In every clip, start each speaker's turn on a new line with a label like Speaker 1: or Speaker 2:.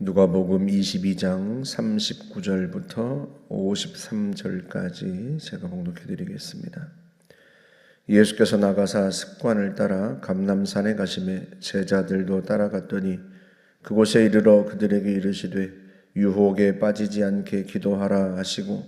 Speaker 1: 누가복음 22장 39절부터 53절까지 제가 봉독해 드리겠습니다. 예수께서 나가사 습관을 따라 감람산에 가시매 제자들도 따라갔더니 그곳에 이르러 그들에게 이르시되 유혹에 빠지지 않게 기도하라 하시고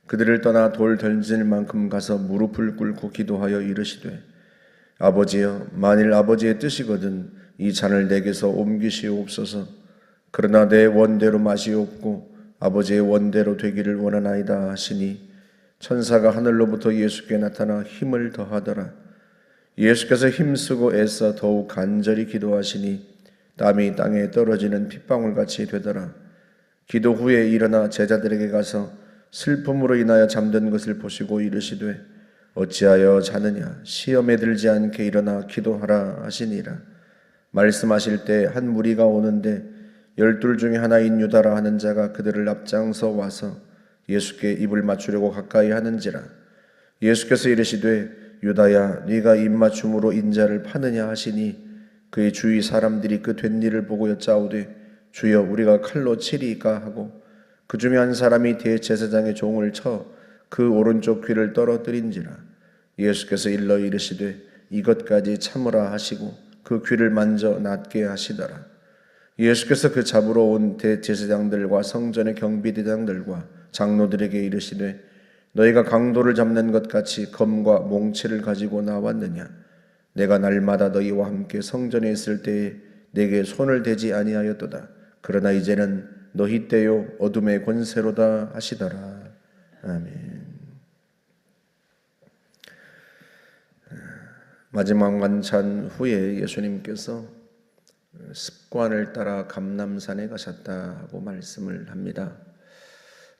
Speaker 1: 그들을 떠나 돌 던질 만큼 가서 무릎을 꿇고 기도하여 이르시되 아버지여, 만일 아버지의 뜻이거든 이 잔을 내게서 옮기시옵소서. 그러나 내 원대로 마시옵고 아버지의 원대로 되기를 원하나이다 하시니 천사가 하늘로부터 예수께 나타나 힘을 더하더라. 예수께서 힘쓰고 애써 더욱 간절히 기도하시니 땀이 땅에 떨어지는 핏방울같이 되더라. 기도 후에 일어나 제자들에게 가서 슬픔으로 인하여 잠든 것을 보시고 이르시되 어찌하여 자느냐, 시험에 들지 않게 일어나 기도하라 하시니라. 말씀하실 때 한 무리가 오는데 12 중에 하나인 유다라 하는 자가 그들을 앞장서 와서 예수께 입을 맞추려고 가까이 하는지라. 예수께서 이르시되 유다야, 네가 입맞춤으로 인자를 파느냐 하시니 그의 주위 사람들이 그 된 일을 보고 여짜오되 주여, 우리가 칼로 치리까 하고 그 중에 한 사람이 대제사장의 종을 쳐 그 오른쪽 귀를 떨어뜨린지라. 예수께서 일러 이르시되 이것까지 참으라 하시고 그 귀를 만져 낫게 하시더라. 예수께서 그 잡으러 온 대제사장들과 성전의 경비대장들과 장로들에게 이르시되 너희가 강도를 잡는 것 같이 검과 몽치를 가지고 나왔느냐? 내가 날마다 너희와 함께 성전에 있을 때에 내게 손을 대지 아니하였도다. 그러나 이제는 너희 때요 어둠의 권세로다 하시더라. 아멘. 마지막 만찬 후에 예수님께서 습관을 따라 감람산에 가셨다고 말씀을 합니다.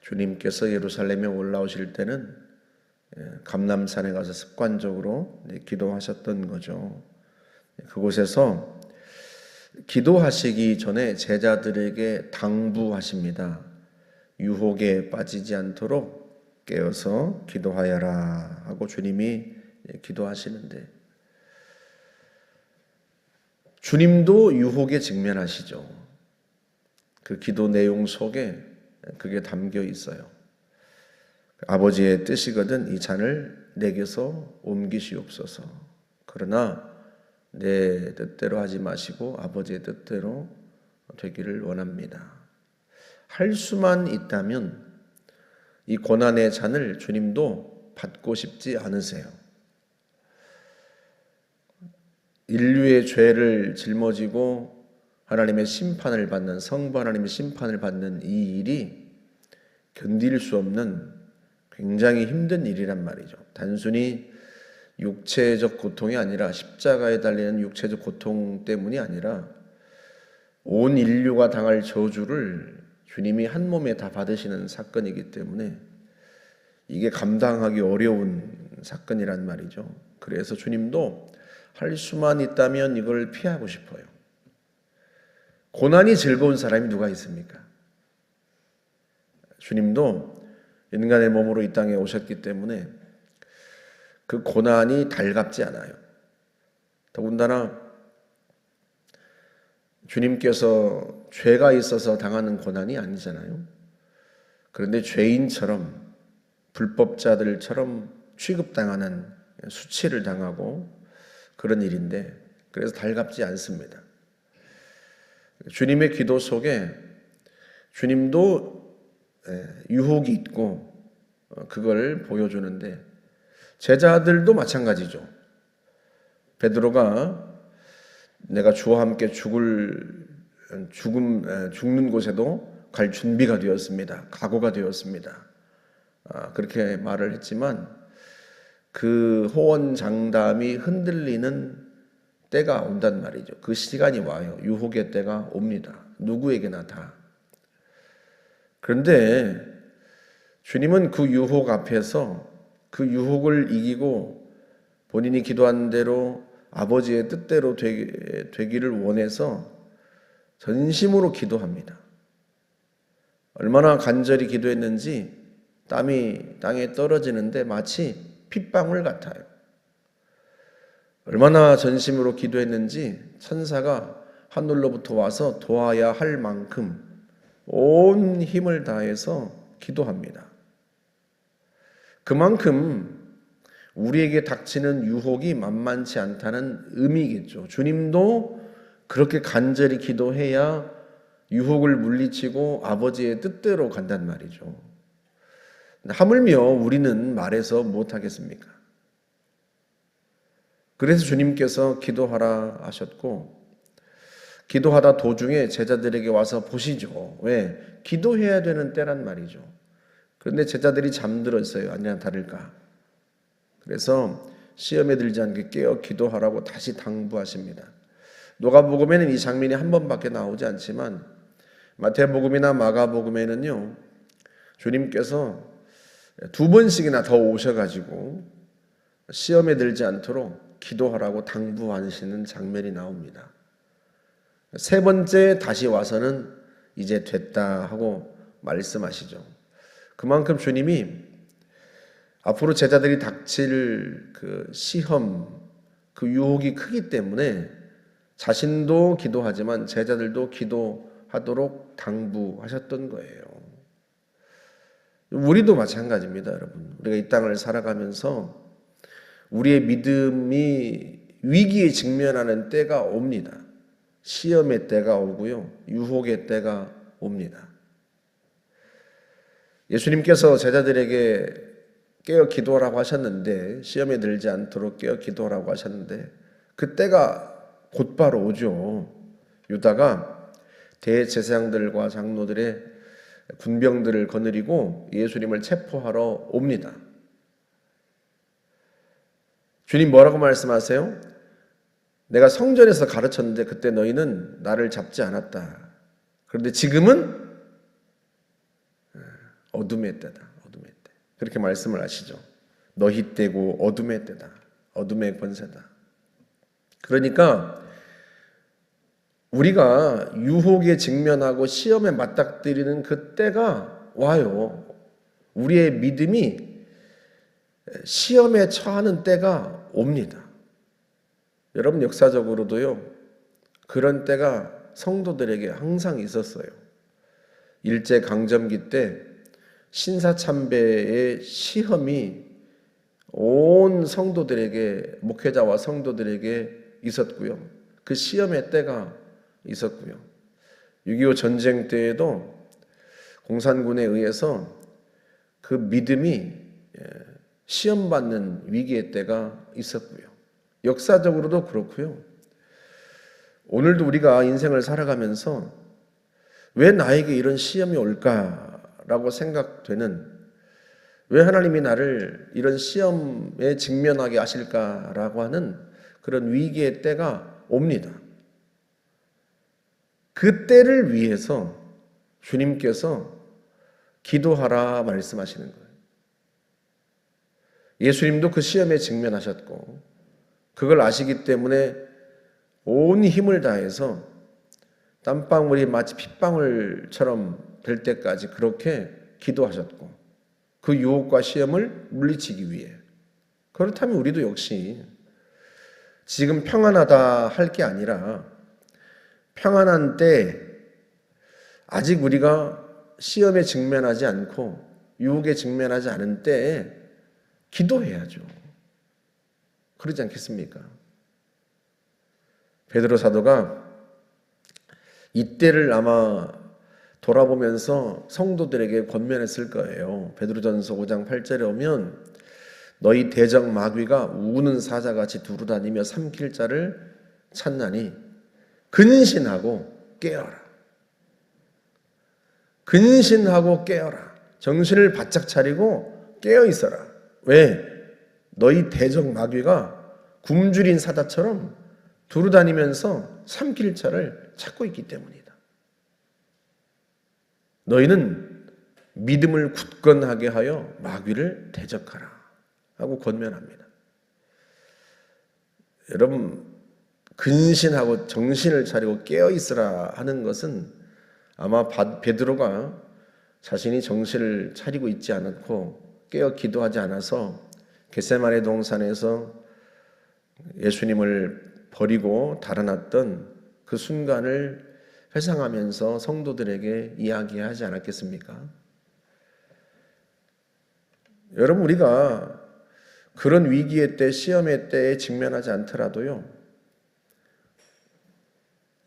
Speaker 1: 주님께서 예루살렘에 올라오실 때는 감람산에 가서 습관적으로 기도하셨던 거죠. 그곳에서 기도하시기 전에 제자들에게 당부하십니다. 유혹에 빠지지 않도록 깨어서 기도하여라 하고 주님이 기도하시는데 주님도 유혹에 직면하시죠. 그 기도 내용 속에 그게 담겨 있어요. 아버지의 뜻이거든 이 잔을 내게서 옮기시옵소서. 그러나 내 뜻대로 하지 마시고 아버지의 뜻대로 되기를 원합니다. 할 수만 있다면 이 고난의 잔을 주님도 받고 싶지 않으세요. 인류의 죄를 짊어지고 하나님의 심판을 받는, 성부 하나님의 심판을 받는 이 일이 견딜 수 없는 굉장히 힘든 일이란 말이죠. 단순히 육체적 고통이 아니라 십자가에 달리는 육체적 고통 때문이 아니라 온 인류가 당할 저주를 주님이 한 몸에 다 받으시는 사건이기 때문에 이게 감당하기 어려운 사건이란 말이죠. 그래서 주님도 할 수만 있다면 이걸 피하고 싶어요. 고난이 즐거운 사람이 누가 있습니까? 주님도 인간의 몸으로 이 땅에 오셨기 때문에 그 고난이 달갑지 않아요. 더군다나 주님께서 죄가 있어서 당하는 고난이 아니잖아요. 그런데 죄인처럼 불법자들처럼 취급당하는 수치를 당하고 그런 일인데 그래서 달갑지 않습니다. 주님의 기도 속에 주님도 유혹이 있고 그걸 보여주는데 제자들도 마찬가지죠. 베드로가 내가 주와 함께 죽는 곳에도 갈 준비가 되었습니다. 각오가 되었습니다. 그렇게 말을 했지만 그 호언장담이 흔들리는 때가 온단 말이죠. 그 시간이 와요. 유혹의 때가 옵니다. 누구에게나 다. 그런데 주님은 그 유혹 앞에서 그 유혹을 이기고 본인이 기도한 대로 아버지의 뜻대로 되기를 원해서 전심으로 기도합니다. 얼마나 간절히 기도했는지 땀이 땅에 떨어지는데 마치 핏방울 같아요. 얼마나 전심으로 기도했는지 천사가 하늘로부터 와서 도와야 할 만큼 온 힘을 다해서 기도합니다. 그만큼 우리에게 닥치는 유혹이 만만치 않다는 의미겠죠. 주님도 그렇게 간절히 기도해야 유혹을 물리치고 아버지의 뜻대로 간단 말이죠. 하물며 우리는 말해서 못하겠습니까? 그래서 주님께서 기도하라 하셨고, 기도하다 도중에 제자들에게 와서 보시죠. 왜? 기도해야 되는 때란 말이죠. 그런데 제자들이 잠들었어요. 아니나 다를까. 그래서 시험에 들지 않게 깨어 기도하라고 다시 당부하십니다. 누가복음에는 이 장면이 한 번밖에 나오지 않지만 마태복음이나 마가복음에는요, 주님께서 두 번씩이나 더 오셔가지고 시험에 들지 않도록 기도하라고 당부하시는 장면이 나옵니다. 세 번째 다시 와서는 이제 됐다 하고 말씀하시죠. 그만큼 주님이 앞으로 제자들이 닥칠 그 시험, 그 유혹이 크기 때문에 자신도 기도하지만 제자들도 기도하도록 당부하셨던 거예요. 우리도 마찬가지입니다, 여러분. 우리가 이 땅을 살아가면서 우리의 믿음이 위기에 직면하는 때가 옵니다. 시험의 때가 오고요, 유혹의 때가 옵니다. 예수님께서 제자들에게 깨어 기도하라고 하셨는데, 시험에 들지 않도록 깨어 기도하라고 하셨는데 그때가 곧바로 오죠. 유다가 대제사장들과 장로들의 군병들을 거느리고 예수님을 체포하러 옵니다. 주님 뭐라고 말씀하세요? 내가 성전에서 가르쳤는데 그때 너희는 나를 잡지 않았다. 그런데 지금은 어둠의 때다. 어둠의 때. 그렇게 말씀을 하시죠. 너희 때고 어둠의 때다. 어둠의 권세다. 그러니까 우리가 유혹에 직면하고 시험에 맞닥뜨리는 그 때가 와요. 우리의 믿음이 시험에 처하는 때가 옵니다. 여러분, 역사적으로도요, 그런 때가 성도들에게 항상 있었어요. 일제강점기 때 신사참배의 시험이 온 성도들에게, 목회자와 성도들에게 있었고요. 그 시험의 때가 있었고요. 6.25 전쟁 때에도 공산군에 의해서 그 믿음이 시험받는 위기의 때가 있었고요. 역사적으로도 그렇고요. 오늘도 우리가 인생을 살아가면서 왜 나에게 이런 시험이 올까라고 생각되는, 왜 하나님이 나를 이런 시험에 직면하게 하실까라고 하는 그런 위기의 때가 옵니다. 그 때를 위해서 주님께서 기도하라 말씀하시는 거예요. 예수님도 그 시험에 직면하셨고 그걸 아시기 때문에 온 힘을 다해서 땀방울이 마치 핏방울처럼 될 때까지 그렇게 기도하셨고 그 유혹과 시험을 물리치기 위해. 그렇다면 우리도 역시 지금 평안하다 할 게 아니라 평안한 때, 아직 우리가 시험에 직면하지 않고 유혹에 직면하지 않은 때에 기도해야죠. 그러지 않겠습니까? 베드로 사도가 이때를 아마 돌아보면서 성도들에게 권면했을 거예요. 베드로전서 5장 8절에 오면 너희 대적 마귀가 우는 사자같이 두루다니며 삼킬 자를 찾나니 근신하고 깨어라. 근신하고 깨어라. 정신을 바짝 차리고 깨어 있어라. 왜? 너희 대적 마귀가 굶주린 사자처럼 두루다니면서 삼킬 자를 찾고 있기 때문이다. 너희는 믿음을 굳건하게 하여 마귀를 대적하라 하고 권면합니다. 여러분, 근신하고 정신을 차리고 깨어 있으라 하는 것은 아마 베드로가 자신이 정신을 차리고 있지 않고 깨어 기도하지 않아서 겟세마네 동산에서 예수님을 버리고 달아났던 그 순간을 회상하면서 성도들에게 이야기하지 않았겠습니까? 여러분, 우리가 그런 위기의 때, 시험의 때에 직면하지 않더라도요,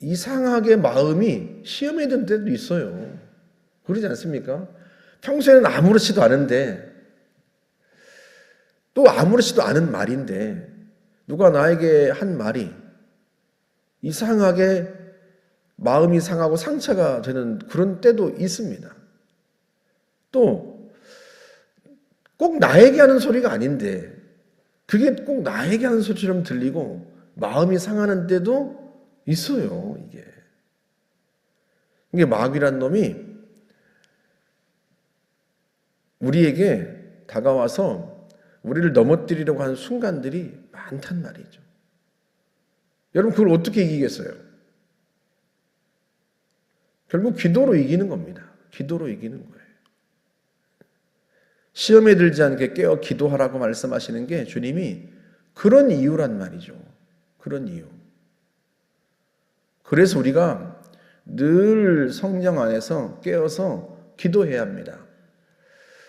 Speaker 1: 이상하게 마음이 시험에 든 때도 있어요. 그러지 않습니까? 평소에는 아무렇지도 않은데, 또 아무렇지도 않은 말인데, 누가 나에게 한 말이 이상하게 마음이 상하고 상처가 되는 그런 때도 있습니다. 또 꼭 나에게 하는 소리가 아닌데 그게 꼭 나에게 하는 소리처럼 들리고 마음이 상하는 때도 있어요. 이게 마귀란 놈이 우리에게 다가와서 우리를 넘어뜨리려고 하는 순간들이 많단 말이죠. 여러분, 그걸 어떻게 이기겠어요? 결국 기도로 이기는 겁니다. 기도로 이기는 거예요. 시험에 들지 않게 깨어 기도하라고 말씀하시는 게 주님이 그런 이유란 말이죠. 그런 이유. 그래서 우리가 늘 성령 안에서 깨어서 기도해야 합니다.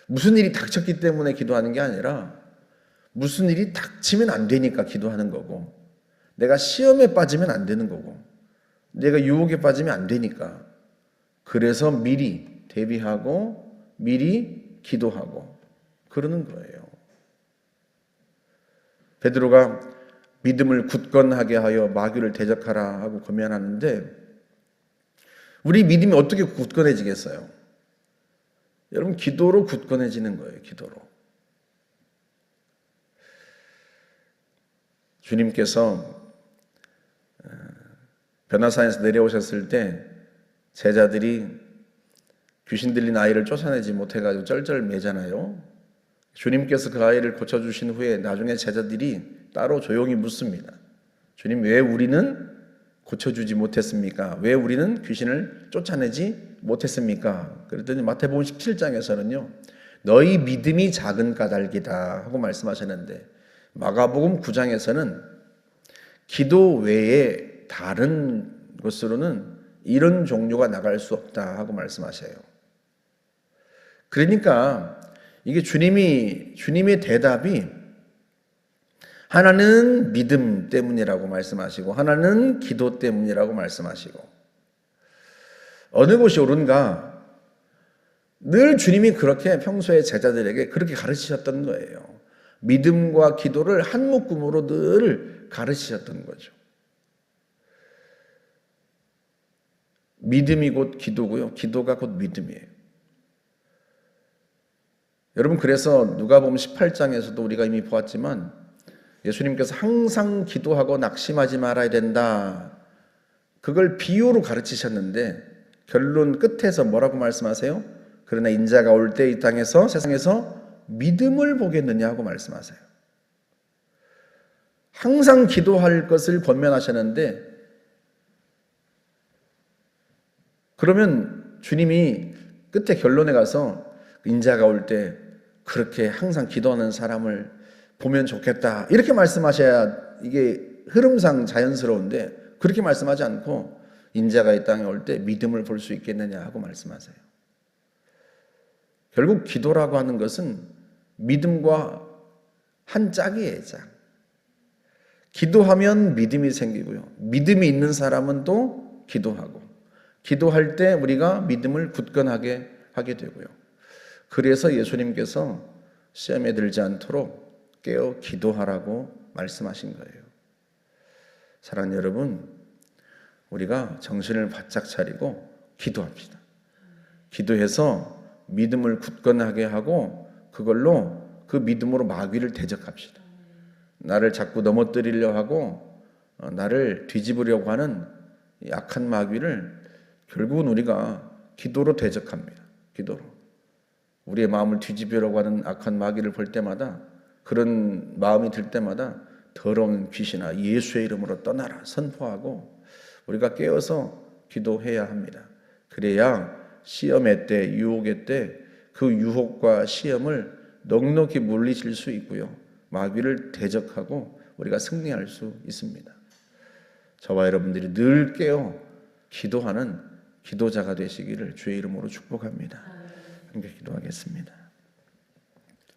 Speaker 1: 무슨 일이 닥쳤기 때문에 기도하는 게 아니라 무슨 일이 닥치면 안 되니까 기도하는 거고, 내가 시험에 빠지면 안 되는 거고, 내가 유혹에 빠지면 안 되니까, 그래서 미리 대비하고 미리 기도하고 그러는 거예요. 베드로가 믿음을 굳건하게 하여 마귀를 대적하라 하고 권면하는데, 우리 믿음이 어떻게 굳건해지겠어요? 여러분, 기도로 굳건해지는 거예요. 기도로. 주님께서 변화산에서 내려오셨을 때 제자들이 귀신 들린 아이를 쫓아내지 못해가지고 쩔쩔매잖아요. 주님께서 그 아이를 고쳐주신 후에 나중에 제자들이 따로 조용히 묻습니다. 주님, 왜 우리는 고쳐주지 못했습니까? 왜 우리는 귀신을 쫓아내지 못했습니까? 그랬더니 마태복음 17장에서는요, 너희 믿음이 작은 까닭이다 하고 말씀하셨는데, 마가복음 9장에서는 기도 외에 다른 것으로는 이런 종류가 나갈 수 없다 하고 말씀하셔요. 그러니까 이게 주님의 대답이 하나는 믿음 때문이라고 말씀하시고 하나는 기도 때문이라고 말씀하시고, 어느 것이 옳은가? 늘 주님이 그렇게 평소에 제자들에게 그렇게 가르치셨던 거예요. 믿음과 기도를 한 묶음으로 늘 가르치셨던 거죠. 믿음이 곧 기도고요. 기도가 곧 믿음이에요. 여러분, 그래서 누가복음 18장에서도 우리가 이미 보았지만 예수님께서 항상 기도하고 낙심하지 말아야 된다. 그걸 비유로 가르치셨는데 결론 끝에서 뭐라고 말씀하세요? 그러나 인자가 올 때 이 땅에서 세상에서 믿음을 보겠느냐 하고 말씀하세요. 항상 기도할 것을 권면하셨는데, 그러면 주님이 끝에 결론에 가서 인자가 올 때 그렇게 항상 기도하는 사람을 보면 좋겠다 이렇게 말씀하셔야 이게 흐름상 자연스러운데, 그렇게 말씀하지 않고 인자가 이 땅에 올 때 믿음을 볼 수 있겠느냐 하고 말씀하세요. 결국 기도라고 하는 것은 믿음과 한 짝이에요. 짝. 기도하면 믿음이 생기고요, 믿음이 있는 사람은 또 기도하고, 기도할 때 우리가 믿음을 굳건하게 하게 되고요. 그래서 예수님께서 시험에 들지 않도록 깨어 기도하라고 말씀하신 거예요. 사랑하는 여러분, 우리가 정신을 바짝 차리고 기도합시다. 기도해서 믿음을 굳건하게 하고 그걸로 그 믿음으로 마귀를 대적합시다. 나를 자꾸 넘어뜨리려 하고 나를 뒤집으려고 하는 악한 마귀를 결국은 우리가 기도로 대적합니다. 기도로. 우리의 마음을 뒤집으려고 하는 악한 마귀를 볼 때마다, 그런 마음이 들 때마다 더러운 귀신아 예수의 이름으로 떠나라 선포하고 우리가 깨어서 기도해야 합니다. 그래야 시험의 때, 유혹의 때 그 유혹과 시험을 넉넉히 물리칠 수 있고요, 마귀를 대적하고 우리가 승리할 수 있습니다. 저와 여러분들이 늘 깨어 기도하는 기도자가 되시기를 주의 이름으로 축복합니다. 함께 기도하겠습니다.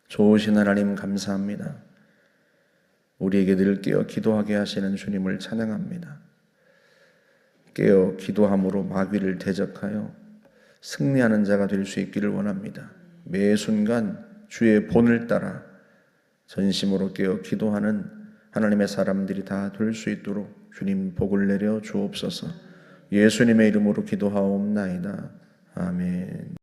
Speaker 1: 좋으신 하나님 감사합니다. 우리에게 늘 깨어 기도하게 하시는 주님을 찬양합니다. 깨어 기도함으로 마귀를 대적하여 승리하는 자가 될 수 있기를 원합니다. 매 순간 주의 본을 따라 전심으로 깨어 기도하는 하나님의 사람들이 다 될 수 있도록 주님 복을 내려 주옵소서. 예수님의 이름으로 기도하옵나이다. 아멘.